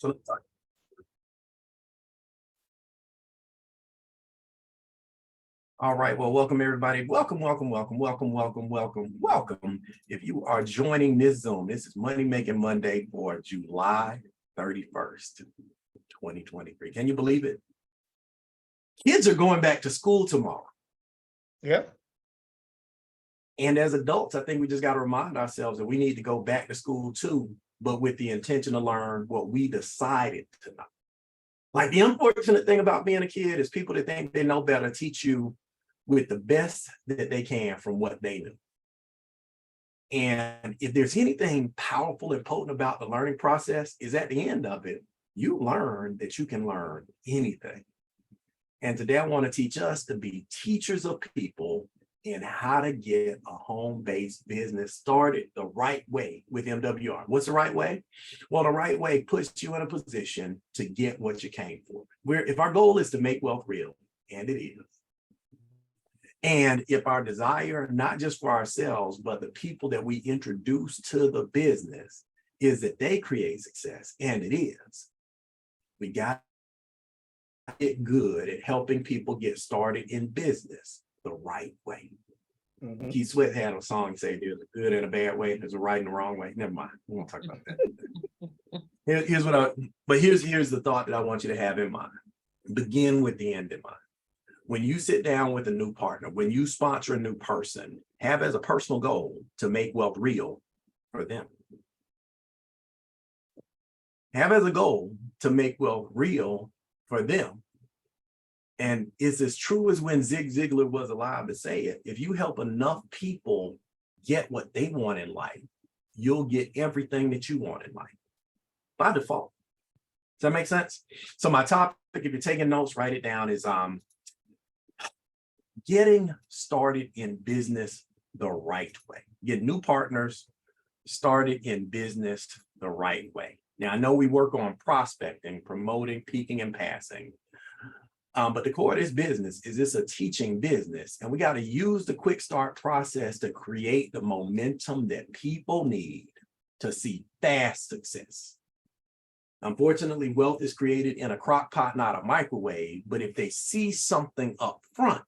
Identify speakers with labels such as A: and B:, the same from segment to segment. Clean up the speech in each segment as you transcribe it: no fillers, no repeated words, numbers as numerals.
A: So let's talk. All right. Well, welcome everybody. Welcome, welcome, welcome, welcome, welcome, welcome, welcome. If you are joining this Zoom, this is Money Making Monday for July 31st, 2023. Can you believe it? Kids are going back to school tomorrow.
B: Yep.
A: And as adults, I think we just got to remind ourselves that we need to go back to school too, but with the intention to learn what we decided to know. Like the unfortunate thing about being a kid is people that think they know better teach you with the best that they can from what they knew. And if there's anything powerful and potent about the learning process, is at the end of it, you learn that you can learn anything. And today I want to teach us to be teachers of people in how to get a home-based business started the right way with MWR. What's the right way? Well, the right way puts you in a position to get what you came for. If our goal is to make wealth real, and it is, and if our desire, not just for ourselves, but the people that we introduce to the business is that they create success, and it is, we got to get good at helping people get started in business the right way. Mm-hmm. Keith Sweat had a song say there's a good and a bad way, there's a right and a wrong way. Never mind, we won't talk about that. Here's the thought that I want you to have in mind. Begin with the end in mind. When you sit down with a new partner, when you sponsor a new person, have as a personal goal to make wealth real for them. Have as a goal to make wealth real for them. And it's as true as when Zig Ziglar was alive to say it. If you help enough people get what they want in life, you'll get everything that you want in life by default. Does that make sense? So my topic, if you're taking notes, write it down, is getting started in business the right way. Get new partners started in business the right way. Now, I know we work on prospecting, promoting, peaking, and passing. But the core of this business is it's a teaching business, and we got to use the quick start process to create the momentum that people need to see fast success. Unfortunately, wealth is created in a crock pot, not a microwave, but if they see something up front,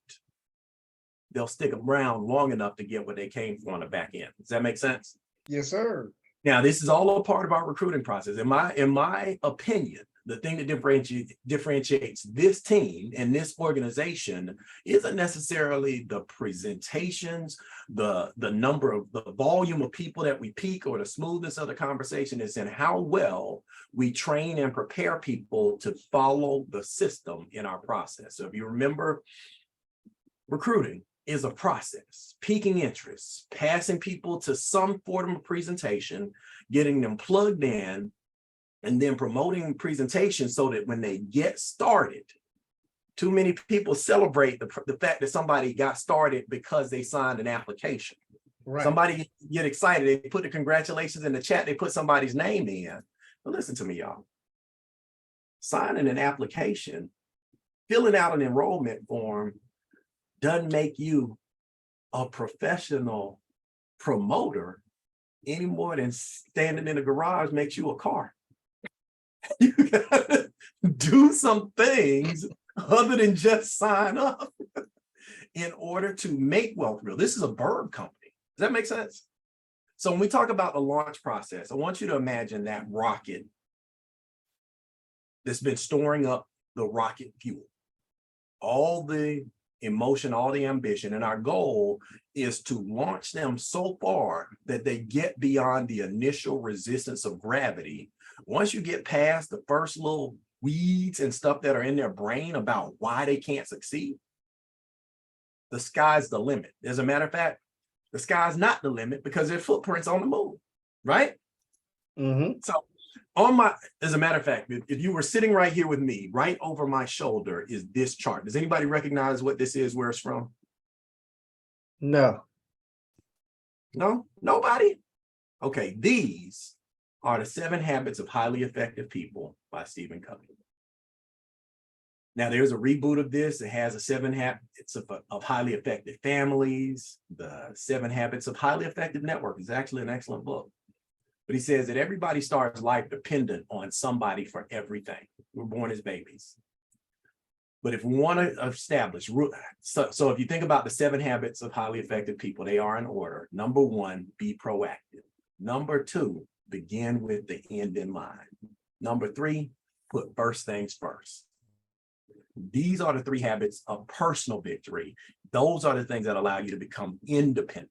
A: they'll stick around long enough to get what they came for on the back end. Does that make sense?
B: Yes, sir.
A: Now, this is all a part of our recruiting process. In my opinion, the thing that differentiates this team and this organization isn't necessarily the presentations, the number of the volume of people that we peak, or the smoothness of the conversation. Is in how well we train and prepare people to follow the system in our process. So if you remember, recruiting is a process, piquing interest, passing people to some form of presentation, getting them plugged in, and then promoting presentation so that when they get started, too many people celebrate the fact that somebody got started because they signed an application. Right. Somebody get excited, they put the congratulations in the chat, they put somebody's name in. But listen to me, y'all. Signing an application, filling out an enrollment form doesn't make you a professional promoter any more than standing in a garage makes you a car. You gotta do some things other than just sign up in order to make wealth real. This is a bird company. Does that make sense? So when we talk about the launch process, I want you to imagine that rocket that's been storing up the rocket fuel, all the emotion, all the ambition, and our goal is to launch them so far that they get beyond the initial resistance of gravity. Once you get past the first little weeds and stuff that are in their brain about why they can't succeed, the sky's the limit. As a matter of fact, the sky's not the limit because there's footprints on the moon, right? Mm-hmm. So as a matter of fact, if you were sitting right here with me, right over my shoulder is this chart. Does anybody recognize what this is, where it's from?
B: No.
A: No? Nobody? Okay, these are the 7 Habits of Highly Effective People by Stephen Covey. Now, there's a reboot of this. It has a 7 Habits of Highly Effective Families. The 7 Habits of Highly Effective Network is actually an excellent book. But he says that everybody starts life dependent on somebody for everything. We're born as babies. But if we want to establish, so if you think about the 7 habits of highly effective people, they are in order. Number 1, be proactive. Number 2, begin with the end in mind. Number 3, put first things first. These are the 3 habits of personal victory. Those are the things that allow you to become independent.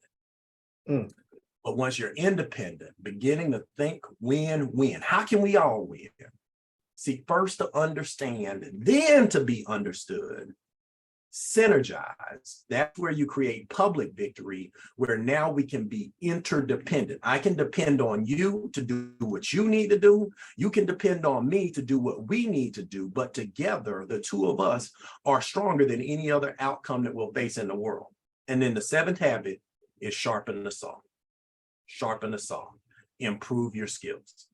A: But once you're independent, beginning to think win-win. How can we all win? See, first to understand, then to be understood. Synergize. That's where you create public victory, where now we can be interdependent. I can depend on you to do what you need to do. You can depend on me to do what we need to do. But together, the 2 of us are stronger than any other outcome that we'll face in the world. And then the 7th habit is sharpen the saw. Sharpen the saw. Improve your skills.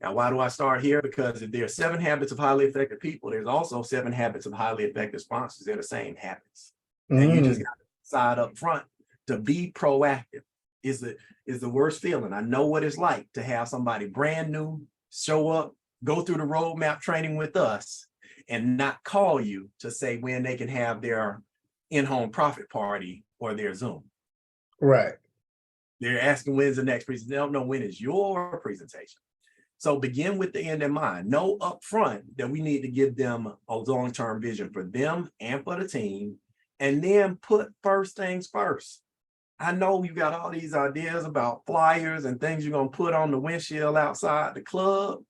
A: Now, why do I start here? Because if there are 7 habits of highly effective people, there's also 7 habits of highly effective sponsors. They're the same habits. And you just got to decide up front to be proactive is the worst feeling. I know what it's like to have somebody brand new show up, go through the roadmap training with us, and not call you to say when they can have their in-home profit party or their Zoom.
B: Right.
A: They're asking when's the next presentation. They don't know when is your presentation. So begin with the end in mind. Know up front that we need to give them a long-term vision for them and for the team, and then put first things first. I know you got all these ideas about flyers and things you're going to put on the windshield outside the club,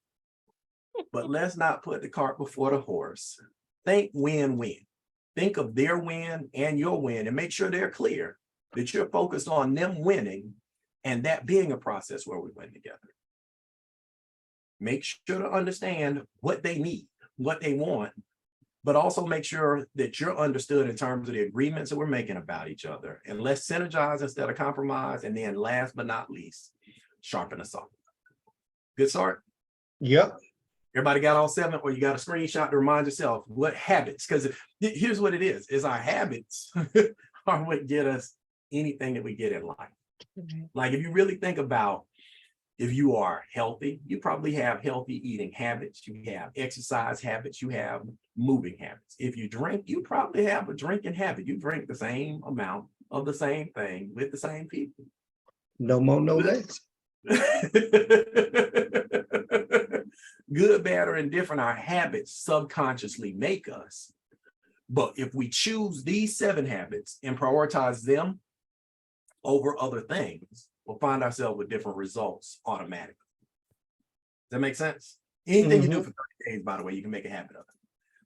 A: but let's not put the cart before the horse. Think win-win. Think of their win and your win, and make sure they're clear that you're focused on them winning and that being a process where we win together. Make sure to understand what they need, what they want, but also make sure that you're understood in terms of the agreements that we're making about each other. And let's synergize instead of compromise. And then last but not least, sharpen the saw. Good start?
B: Yep.
A: Everybody got all 7, or you got a screenshot to remind yourself what habits, because here's what it is our habits are what get us anything that we get in life. Like if you really think about, if you are healthy, you probably have healthy eating habits, you have exercise habits, you have moving habits. If you drink, you probably have a drinking habit. You drink the same amount of the same thing with the same people.
B: No more, no less.
A: Good, bad, or indifferent, our habits subconsciously make us. But if we choose these 7 habits and prioritize them over other things, we'll find ourselves with different results automatically. Does that make sense? Anything you do for 30 days, by the way, you can make a habit of it.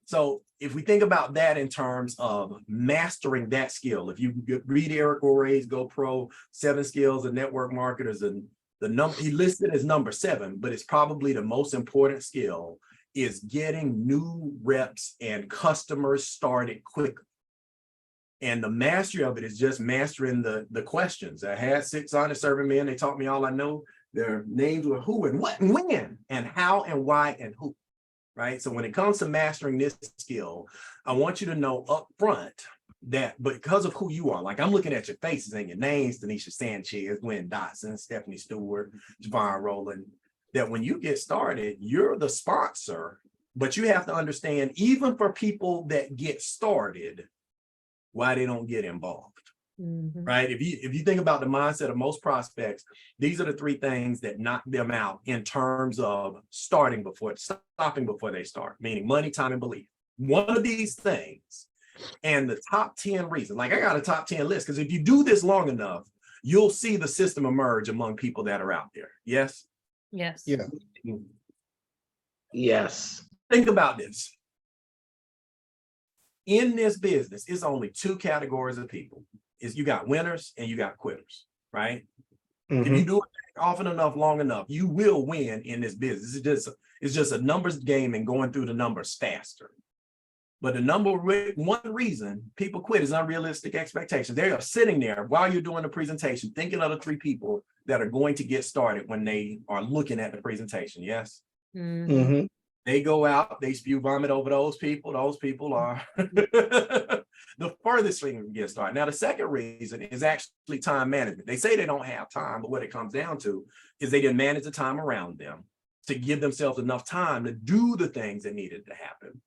A: So if we think about that in terms of mastering that skill, if you read Eric Oray's GoPro 7 skills of network marketers, and the number he listed as number 7, but it's probably the most important skill, is getting new reps and customers started quicker. And the mastery of it is just mastering the questions. I had 6 honest serving men. They taught me all I know. Their names were who and what and when and how and why and who, right? So when it comes to mastering this skill, I want you to know up front that because of who you are, like I'm looking at your faces and your names, Tanisha Sanchez, Gwen Dotson, Stephanie Stewart, Javon Rowland, that when you get started, you're the sponsor, but you have to understand, even for people that get started, why they don't get involved, right? If you think about the mindset of most prospects, these are the 3 things that knock them out in terms of stopping before they start, meaning money, time, and belief. One of these things, and the top 10 reasons, like I got a top 10 list, because if you do this long enough, you'll see the system emerge among people that are out there. Yes?
C: Yes.
B: Yeah.
D: Yes.
A: Think about this. In this business, it's only 2 categories of people. Is you got winners and you got quitters, right? If you do it often enough, long enough, you will win in this business. It's just a numbers game and going through the numbers faster. But the number 1 reason people quit is unrealistic expectations. They are sitting there while you're doing the presentation, thinking of the 3 people that are going to get started when they are looking at the presentation. Yes. They go out, they spew vomit over those people. Those people are the furthest thing from getting started. Now, the second reason is actually time management. They say they don't have time, but what it comes down to is they didn't manage the time around them to give themselves enough time to do the things that needed to happen.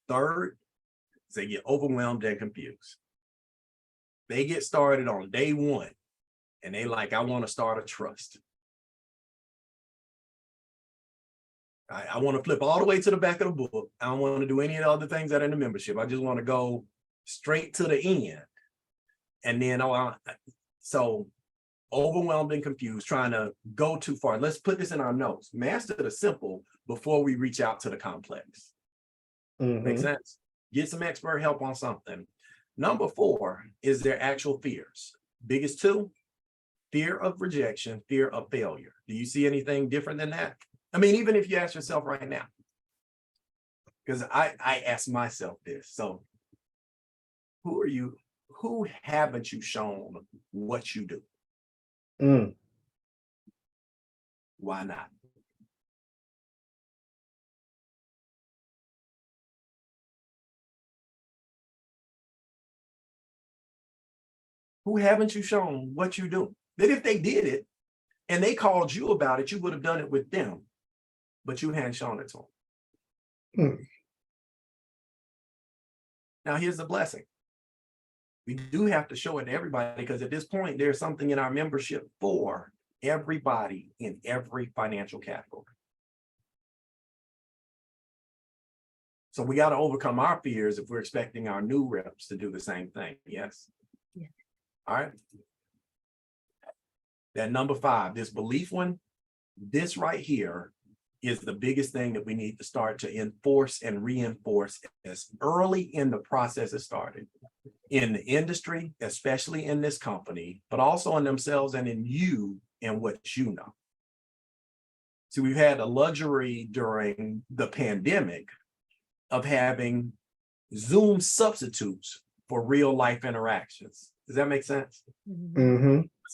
A: Third is they get overwhelmed and confused. They get started on day one and they like, I want to start a trust. I want to flip all the way to the back of the book. I don't want to do any of the other things that are in the membership. I just want to go straight to the end. And then, so overwhelmed and confused, trying to go too far. Let's put this in our notes. Master the simple before we reach out to the complex. Make sense? Get some expert help on something. Number 4 is their actual fears. Biggest 2, fear of rejection, fear of failure. Do you see anything different than that? I mean, even if you ask yourself right now, because I ask myself this. So who are you? Who haven't you shown what you do? Why not? Who haven't you shown what you do? That if they did it and they called you about it, you would have done it with them, but you hadn't shown it to them. Now, here's the blessing. We do have to show it to everybody because at this point, there's something in our membership for everybody in every financial category. So we got to overcome our fears if we're expecting our new reps to do the same thing. Yes.
C: Yeah.
A: All right. That number 5, this belief one, this right here is the biggest thing that we need to start to enforce and reinforce as early in the process as started in the industry, especially in this company, but also in themselves and in you and what you know. So we've had the luxury during the pandemic of having Zoom substitutes for real life interactions. Does that make sense?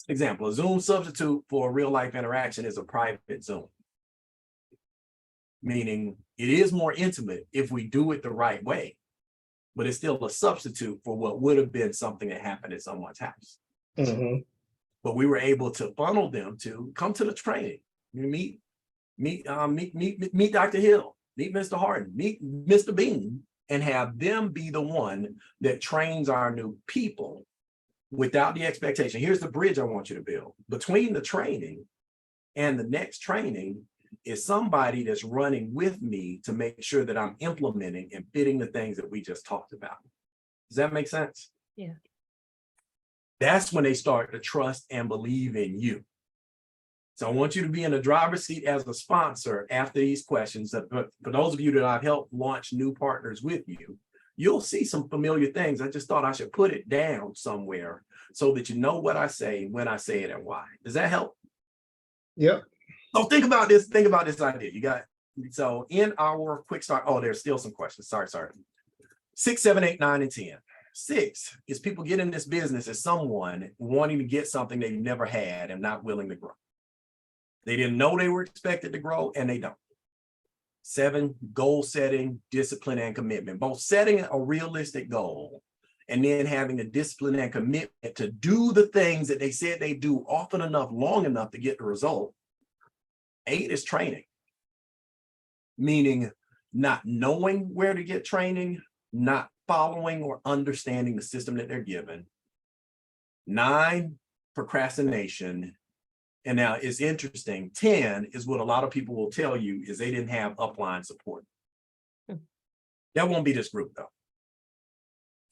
A: Example, a Zoom substitute for a real life interaction is a private Zoom. Meaning it is more intimate if we do it the right way, but it's still a substitute for what would have been something that happened at someone's house. But we were able to funnel them to come to the training, meet Dr. Hill, meet Mr. Harden, meet Mr. Bean, and have them be the one that trains our new people without the expectation. Here's the bridge I want you to build. Between the training and the next training is somebody that's running with me to make sure that I'm implementing and fitting the things that we just talked about. Does that make sense?
C: Yeah.
A: That's when they start to trust and believe in you. So I want you to be in the driver's seat as a sponsor after these questions. For those of you that I've helped launch new partners with you, you'll see some familiar things. I just thought I should put it down somewhere so that you know what I say, when I say it, and why. Does that help?
B: Yep.
A: So think about this idea. You got, so in our quick start, there's still some questions. Sorry. 6, 7, 8, 9, and 10. 6 is people get in this business as someone wanting to get something they've never had and not willing to grow. They didn't know they were expected to grow and they don't. 7, goal setting, discipline, and commitment. Both setting a realistic goal and then having the discipline and commitment to do the things that they said they do often enough, long enough to get the result. 8 is training, meaning not knowing where to get training, not following or understanding the system that they're given. 9, procrastination. And now it's interesting, 10 is what a lot of people will tell you is they didn't have upline support. That won't be this group though.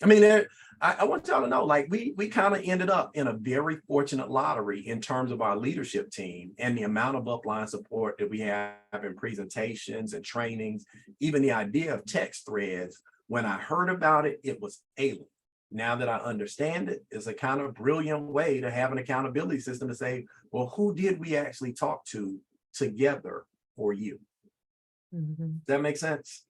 A: I mean, I want y'all to know, like we kind of ended up in a very fortunate lottery in terms of our leadership team and the amount of upline support that we have in presentations and trainings, even the idea of text threads. When I heard about it, it was alien. Now that I understand it, it's a kind of brilliant way to have an accountability system to say, well, who did we actually talk to together for you? Does that make sense?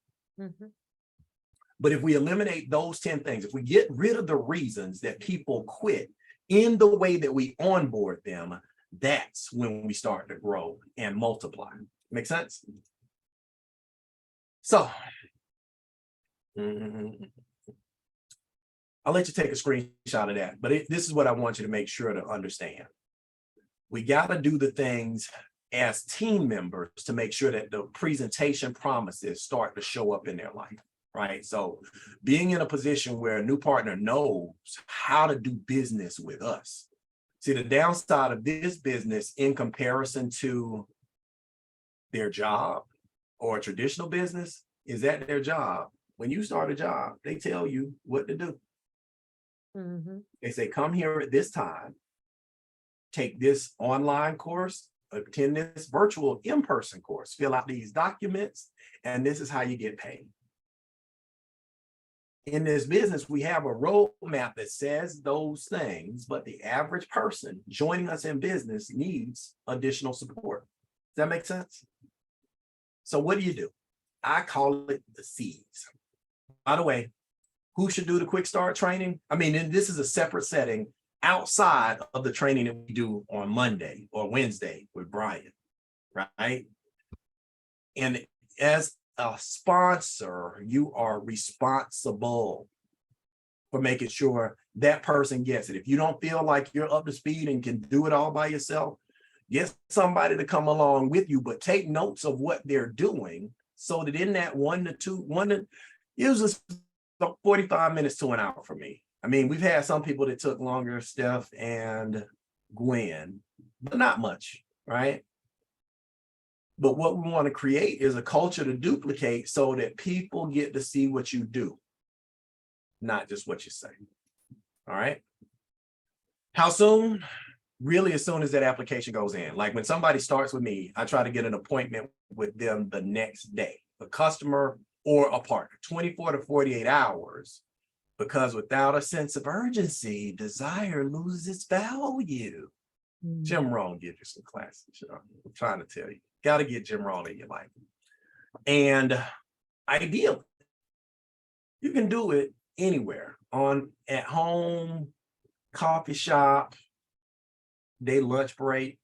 A: But if we eliminate those 10 things, if we get rid of the reasons that people quit in the way that we onboard them, that's when we start to grow and multiply. Make sense? So I'll let you take a screenshot of that, but this is what I want you to make sure to understand. We got to do the things as team members to make sure that the presentation promises start to show up in their life, right? So being in a position where a new partner knows how to do business with us. See, the downside of this business in comparison to their job or a traditional business is that their job, when you start a job, they tell you what to do. They say, come here at this time, take this online course, attend this virtual in-person course, fill out these documents, and this is how you get paid. In this business, we have a roadmap that says those things, but the average person joining us in business needs additional support. Does that make sense? So what do? I call it the C's. By the way, who should do the quick start training? I mean, and this is a separate setting outside of the training that we do on Monday or Wednesday with Brian, right? And as a sponsor, you are responsible for making sure that person gets it. If you don't feel like you're up to speed and can do it all by yourself, get somebody to come along with you, but take notes of what they're doing so that in that usually 45 minutes to an hour for me. I mean, we've had some people that took longer, Steph and Gwen, but not much, right? But what we want to create is a culture to duplicate so that people get to see what you do, not just what you say. All right. How soon? Really, as soon as that application goes in. Like when somebody starts with me, I try to get an appointment with them the next day, a customer or a partner, 24 to 48 hours, because without a sense of urgency, desire loses its value. Jim Rohn gives you some classes. I'm trying to tell you, got to get Jim Rohn in your life. And ideally, you can do it anywhere, at home, coffee shop, day lunch break.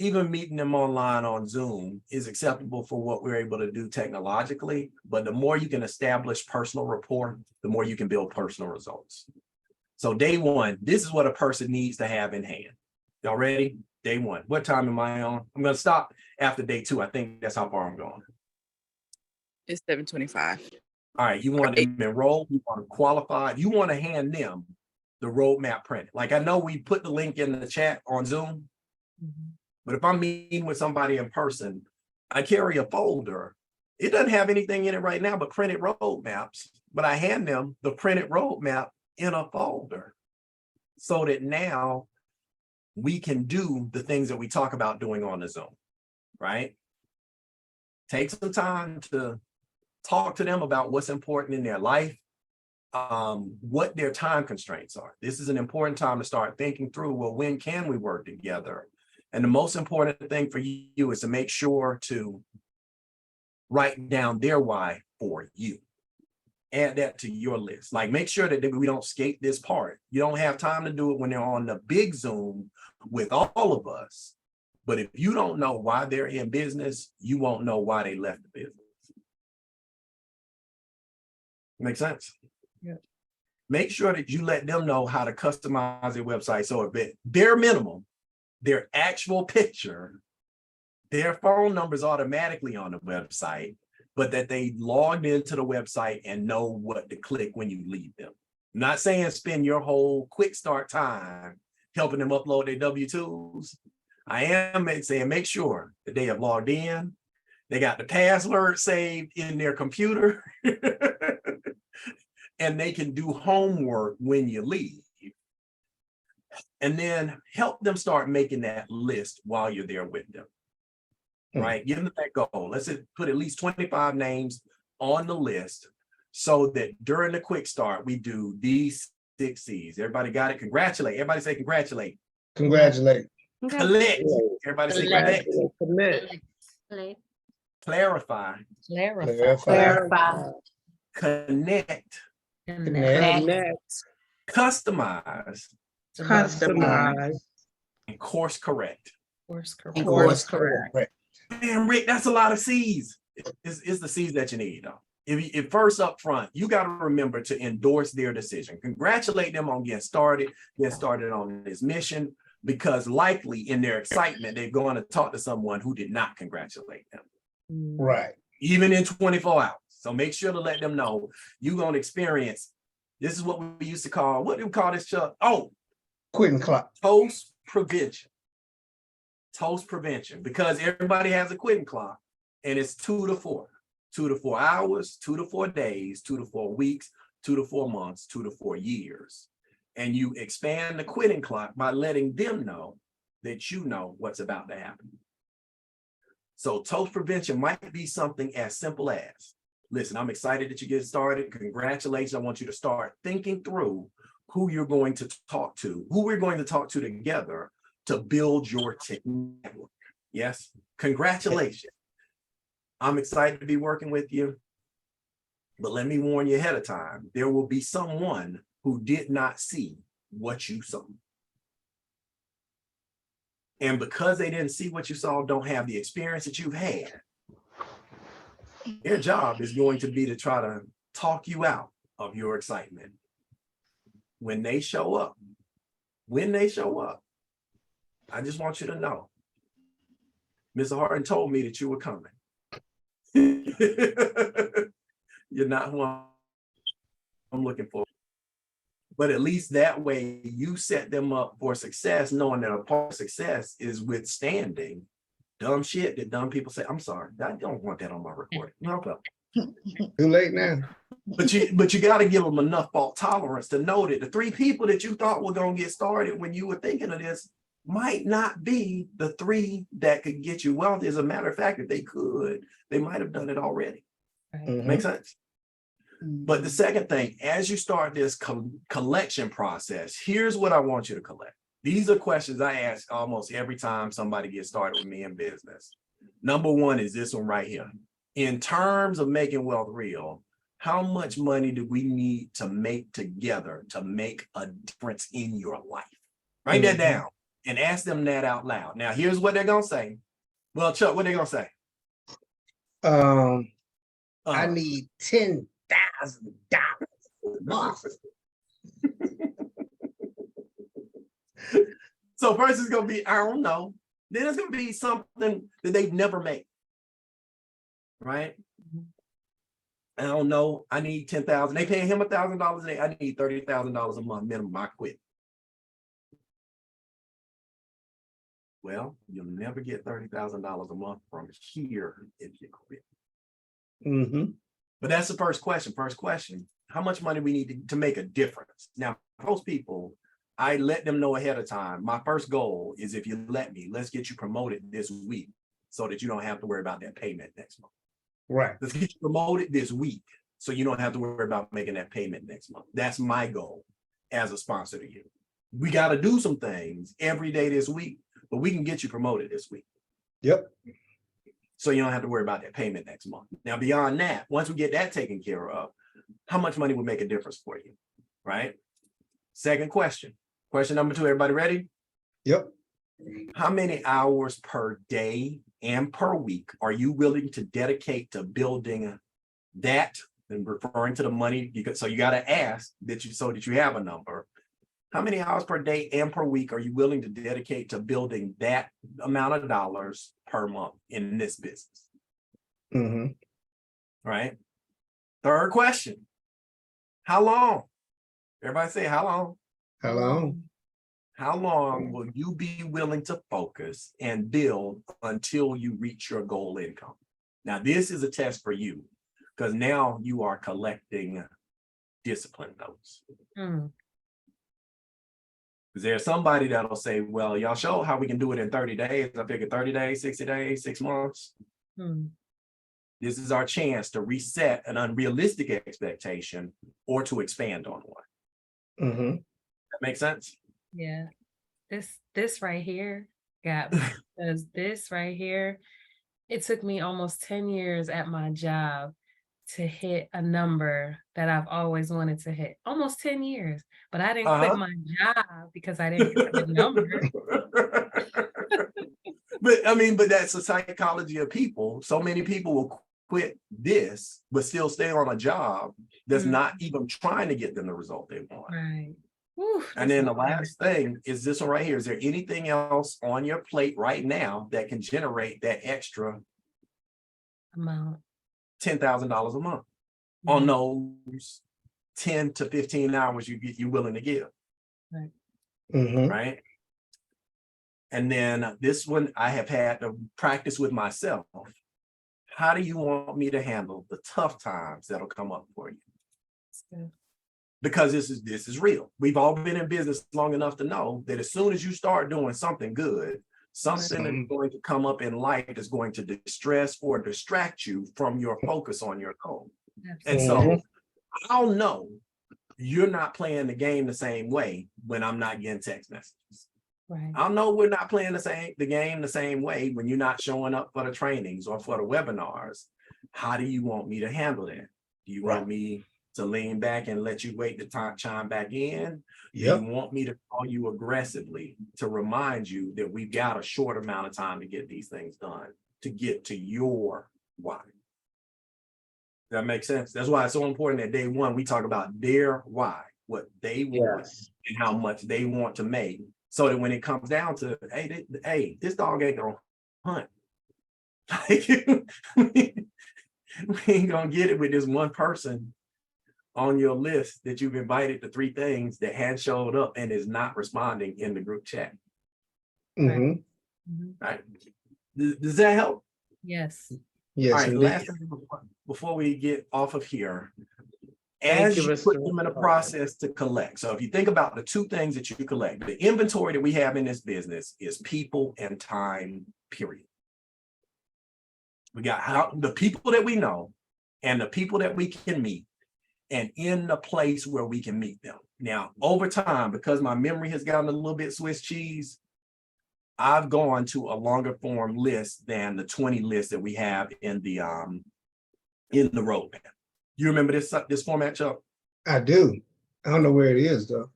A: Even meeting them online on Zoom is acceptable for what we're able to do technologically. But the more you can establish personal rapport, the more you can build personal results. So day one, this is what a person needs to have in hand. Y'all ready? Day one. What time am I on? I'm going to stop after day two. I think that's how far I'm going.
C: It's 7:25.
A: All right. You want to enroll, you want to qualify, you want to hand them the roadmap printed. Like I know we put the link in the chat on Zoom. But if I'm meeting with somebody in person, I carry a folder. It doesn't have anything in it right now but printed roadmaps, but I hand them the printed roadmap in a folder so that now we can do the things that we talk about doing on the Zoom, right? Take some time to talk to them about what's important in their life, what their time constraints are. This is an important time to start thinking through, well, when can we work together? And the most important thing for you is to make sure to write down their why for you. Add that to your list. Like make sure that we don't skate this part. You don't have time to do it when they're on the big Zoom with all of us. But if you don't know why they're in business, you won't know why they left the business. Make sense?
B: Yeah.
A: Make sure that you let them know how to customize their website. So if it bare minimum, their actual picture, their phone number is automatically on the website, but that they logged into the website and know what to click when you leave them. I'm not saying spend your whole quick start time helping them upload their W-2s. I am saying make sure that they have logged in, they got the password saved in their computer, and they can do homework when you leave. And then help them start making that list while you're there with them, right? Give them that goal. Let's put at least 25 names on the list so that during the quick start, we do these 6 C's. Everybody got it? Congratulate. Everybody say congratulate.
B: Congratulate.
A: Collect. Everybody say collect.
B: Commit.
A: Clarify.
B: Clarify.
A: Connect.
B: Connect.
A: Customize.
B: Customize.
A: And course correct.
C: Course correct.
B: Correct.
A: Man, Rick, that's a lot of C's. is the seeds that you need, though. If first up front, you got to remember to endorse their decision. Congratulate them on getting started on this mission, because likely in their excitement, they're going to talk to someone who did not congratulate them.
B: Right.
A: Even in 24 hours. So make sure to let them know you're going to experience, this is what we used to call, what do we call this, Chuck? Oh,
B: Quitting clock.
A: toast prevention. Toast prevention, because everybody has a quitting clock, and it's 2 to 4. 2 to 4 hours, 2 to 4 days, 2 to 4 weeks, 2 to 4 months, 2 to 4 years. And you expand the quitting clock by letting them know that you know what's about to happen. So toast prevention might be something as simple as, listen, I'm excited that you get started. Congratulations. I want you to start thinking through who you're going to talk to, who we're going to talk to together to build your network. Yes, congratulations. I'm excited to be working with you, but let me warn you ahead of time, there will be someone who did not see what you saw. And because they didn't see what you saw, don't have the experience that you've had, their job is going to be to try to talk you out of your excitement. When they show up, I just want you to know, Mr. Harden told me that you were coming. You're not who I'm looking for. But at least that way you set them up for success, knowing that a part of success is withstanding dumb shit that dumb people say. I'm sorry, I don't want that on my recording. Okay.
B: Too late now.
A: But you got to give them enough fault tolerance to know that the 3 people that you thought were going to get started when you were thinking of this might not be the 3 that could get you wealthy. As a matter of fact, if they could, they might have done it already. Make sense? But the second thing, as you start this collection process, here's what I want you to collect. These are questions I ask almost every time somebody gets started with me in business. Number 1 is this one right here. In terms of making wealth real, how much money do we need to make together to make a difference in your life? Write that down and ask them that out loud. Now, here's what they're going to say. Well, Chuck, what are they going to say?
B: I need $10,000 a month.
A: So first it's going to be, I don't know. Then it's going to be something that they've never made. Right? I don't know. I need $10,000. They paying him $1,000 a day. I need $30,000 a month minimum. I quit. Well, you'll never get $30,000 a month from here if you quit. But that's the first question. First question, how much money we need to make a difference? Now, most people, I let them know ahead of time. My first goal is, if you let me, let's get you promoted this week so that you don't have to worry about that payment next month.
B: Right.
A: Let's get you promoted this week so you don't have to worry about making that payment next month. That's my goal as a sponsor to you. We got to do some things every day this week, but we can get you promoted this week.
B: Yep.
A: So you don't have to worry about that payment next month. Now, beyond that, once we get that taken care of, how much money would make a difference for you, right? Second question. Question number 2, everybody ready?
B: Yep.
A: How many hours per day and per week are you willing to dedicate to building that, and referring to the money? So you got to ask that you have a number. How many hours per day and per week are you willing to dedicate to building that amount of dollars per month in this business? Right. Third question. How long? Everybody say, how long?
B: How long?
A: How long will you be willing to focus and build until you reach your goal income? Now, this is a test for you, because now you are collecting discipline notes. There's somebody that'll say, well, y'all show how we can do it in 30 days. I figure 30 days, 60 days, 6 months. This is our chance to reset an unrealistic expectation or to expand on one. That makes sense?
D: Yeah. This right here got me, because this right here, it took me almost 10 years at my job to hit a number that I've always wanted to hit. Almost 10 years. But I didn't quit my job because I didn't hit the number.
A: But I mean, but that's the psychology of people. So many people will quit this, but still stay on a job that's
D: Mhm.
A: not even trying to get them the result they want.
D: Right. Whew,
A: And
D: that's
A: then the
D: so hard.
A: last thing is this one right here. Is there anything else on your plate right now that can generate that extra
D: Amount.
A: $10,000 a month on
D: Mhm.
A: those 10 to 15 hours you're willing to give,
B: Mhm.
A: right? And then this one I have had to practice with myself. How do you want me to handle the tough times that'll come up for you?
D: That's good.
A: Because this is real. We've all been in business long enough to know that as soon as you start doing something good, something is going to come up in life that's going to distress or distract you from your focus on your goal. And
D: Absolutely.
A: so I'll know you're not playing the game the same way when I'm not getting text messages.
D: Right.
A: I'll know we're not playing the game the same way when you're not showing up for the trainings or for the webinars. How do you want me to handle that? Do you want me to lean back and let you wait to chime back in?
B: Yep.
A: Do you want me to call you aggressively to remind you that we've got a short amount of time to get these things done, to get to your why? That makes sense. That's why it's so important that day one, we talk about their why, what they want
B: Yes.
A: and how much they want to make. So that when it comes down to, hey, this dog ain't gonna hunt. Like, we ain't gonna get it with this one person on your list that you've invited to 3 things that had showed up and is not responding in the group chat.
B: Mhm.
D: Mhm.
A: Right? Does that help?
D: Yes.
B: Yes,
A: All right,
B: indeed.
A: last thing before we get off of here.
E: Thank
A: As
E: you,
A: you
E: Mr.
A: put them in a process to collect. So if you think about the 2 things that you collect, the inventory that we have in this business is people and time, period. We got the people that we know and the people that we can meet and in the place where we can meet them. Now, over time, because my memory has gotten a little bit Swiss cheese, I've gone to a longer form list than the 20 list that we have in the roadmap. You remember this format, Chuck?
B: I do. I don't know where it is though.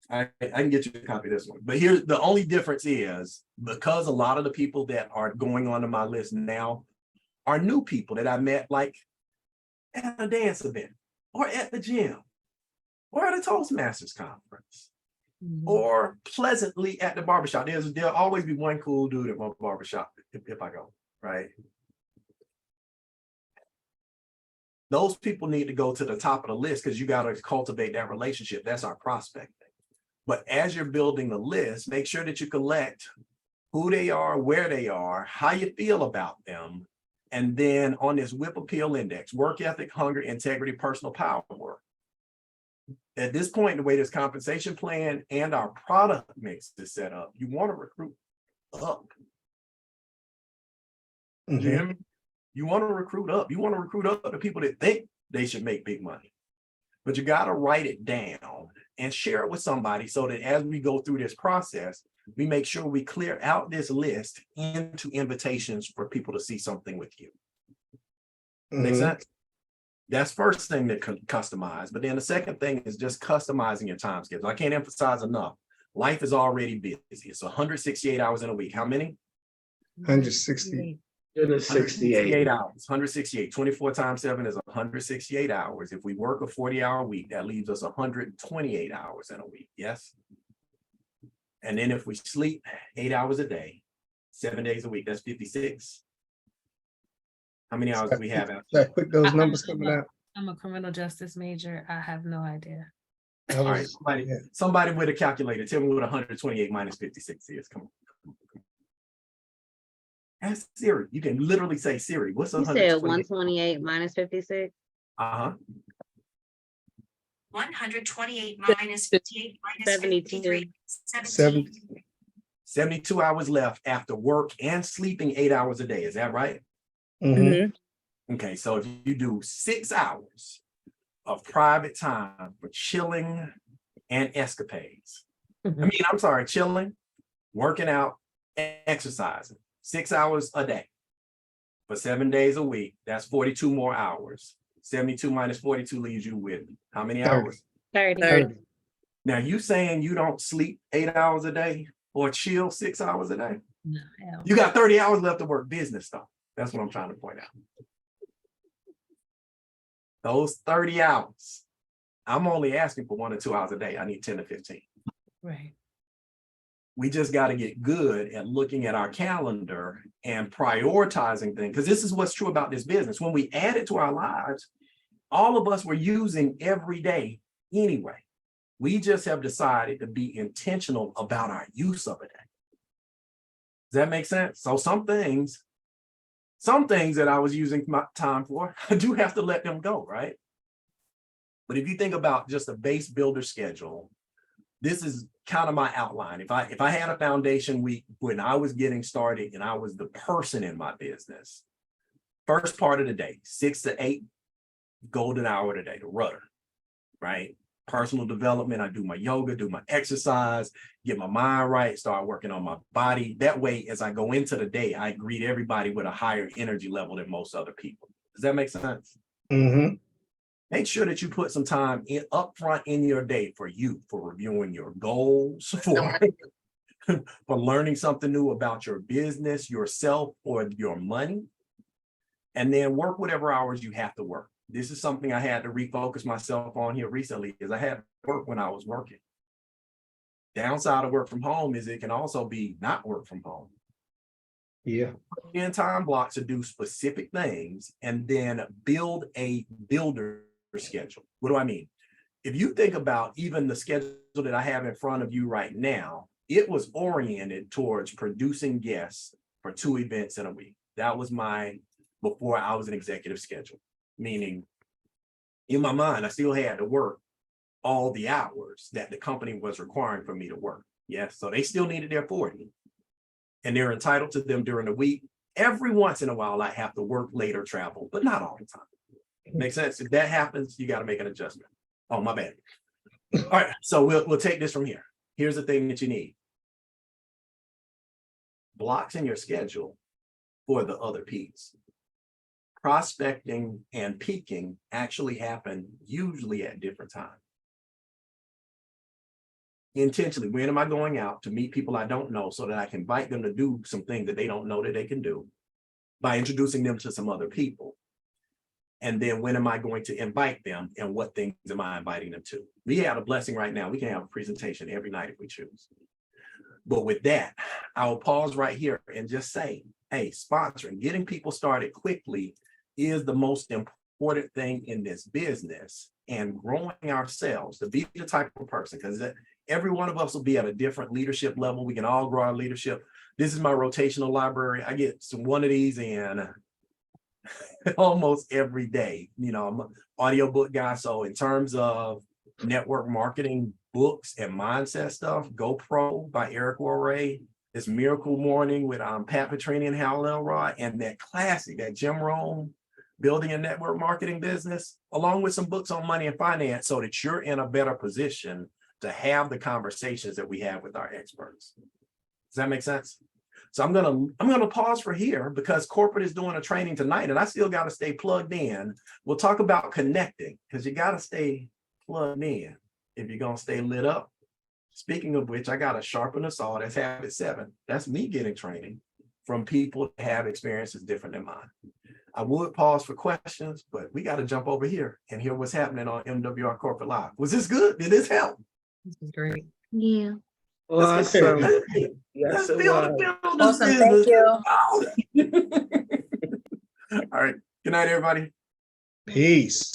A: I can get you a copy of this one. But here's the only difference is because a lot of the people that are going onto my list now are new people that I met like at a dance event or at the gym or at a Toastmasters conference
D: Mhm.
A: or pleasantly at the barbershop. There'll always be one cool dude at my barbershop if I go, right? Those people need to go to the top of the list because you got to cultivate that relationship. That's our prospecting. But as you're building the list, make sure that you collect who they are, where they are, how you feel about them. And then on this WHIP appeal index, work ethic, hunger, integrity, personal power. At this point, the way this compensation plan and our product mix is set up, you want to recruit up.
B: Mhm.
A: Jim, you want to recruit up. You want to recruit up the people that think they should make big money. But you got to write it down and share it with somebody so that as we go through this process, we make sure we clear out this list into invitations for people to see something with you. Make
B: Mhm.
A: sense? That's first thing that customize. But then the second thing is just customizing your time schedule. I can't emphasize enough. Life is already busy. It's 168 hours in a week. How many?
B: 160.
E: Goodness,
A: 168
E: 68.
A: hours. 168. 24 times 7 is 168 hours. If we work a 40-hour week, that leaves us 128 hours in a week. Yes. And then if we sleep 8 hours a day, 7 days a week, that's 56. How many hours do we have out
B: That
A: there?
B: quick those numbers coming out.
D: I'm a criminal justice major. I have no idea.
B: I
A: All right,
B: was-
A: somebody with a calculator, tell me what 128 minus 56 is. Come on. Ask Siri. You can literally say, Siri, what's
F: You
A: 128?
F: said 128 minus 56.
A: Uh-huh.
G: 128 minus 58 minus 53.
B: 70.
A: 72 hours left after work and sleeping 8 hours a day. Is that right?
B: Mhm.
A: Okay, so if you do 6 hours of private time for chilling and escapades, I'm sorry, chilling, working out, exercising, 6 hours a day for 7 days a week, that's 42 more hours. 72 minus 42 leaves you with how many
B: 30.
A: hours?
F: 30.
B: 30.
A: Now, you saying you don't sleep 8 hours a day or chill 6 hours a day?
D: No, hell.
A: You got 30 hours left to work business stuff. That's what I'm trying to point out. those 30 hours, I'm only asking for 1 or 2 hours a day. I need 10 to 15.
D: Right.
A: We just got to get good at looking at our calendar and prioritizing things. Because this is what's true about this business. When we add it to our lives, all of us were using every day anyway. We just have decided to be intentional about our use of it. Does that make sense? So some things that I was using my time for, I do have to let them go, right? But if you think about just a base builder schedule, this is kind of my outline. If I had a foundation week when I was getting started and I was the person in my business, first part of the day, 6 to 8 golden hour today, the rudder, right? Personal development, I do my yoga, do my exercise, get my mind right, start working on my body. That way, as I go into the day, I greet everybody with a higher energy level than most other people. Does that make sense?
B: Mm-hmm.
A: Make sure that you put some time in up front in your day for you, for reviewing your goals, for learning something new about your business, yourself, or your money. And then work whatever hours you have to work. This is something I had to refocus myself on here recently, because I had to work when I was working. Downside of work from home is it can also be not work from home.
B: Yeah.
A: In time blocks to do specific things and then build a builder schedule. What do I mean? If you think about even the schedule that I have in front of you right now, it was oriented towards producing guests for 2 events in a week. That was before I was an executive schedule, meaning in my mind, I still had to work all the hours that the company was requiring for me to work. Yes, so they still needed their 40 and they're entitled to them during the week. Every once in a while, I have to work late or travel, but not all the time. Makes sense? If that happens, you got to make an adjustment. Oh, my bad. All right, so we'll take this from here. Here's the thing that you need. Blocks in your schedule for the other P's. Prospecting and peaking actually happen usually at different times. Intentionally, when am I going out to meet people I don't know so that I can invite them to do some things that they don't know that they can do by introducing them to some other people? And then when am I going to invite them and what things am I inviting them to? We have a blessing right now. We can have a presentation every night if we choose. But with that, I will pause right here and just say, hey, sponsoring, getting people started quickly is the most important thing in this business, and growing ourselves to be the type of person, because every one of us will be at a different leadership level. We can all grow our leadership. This is my rotational library. I get one of these in almost every day. You know, I'm an audiobook guy. So in terms of network marketing books and mindset stuff, GoPro by Eric Worre, this Miracle Morning with Pat Petrini and Hal Elrod, and that classic, that Jim Rohn, Building a Network Marketing Business, along with some books on money and finance, so that you're in a better position to have the conversations that we have with our experts. Does that make sense? So I'm gonna pause for here because corporate is doing a training tonight, and I still got to stay plugged in. We'll talk about connecting, because you got to stay plugged in if you're gonna stay lit up. Speaking of which, I got a sharpen the saw. That's habit 7. That's me getting training from people that have experiences different than mine. I would pause for questions, but we got to jump over here and hear what's happening on MWR Corporate Live. Was this good? Did this help?
D: This is great.
F: Yeah.
A: Let's
B: Awesome.
A: Let's build this
C: Awesome.
A: business.
C: Thank you.
A: All right. Good night, everybody.
B: Peace.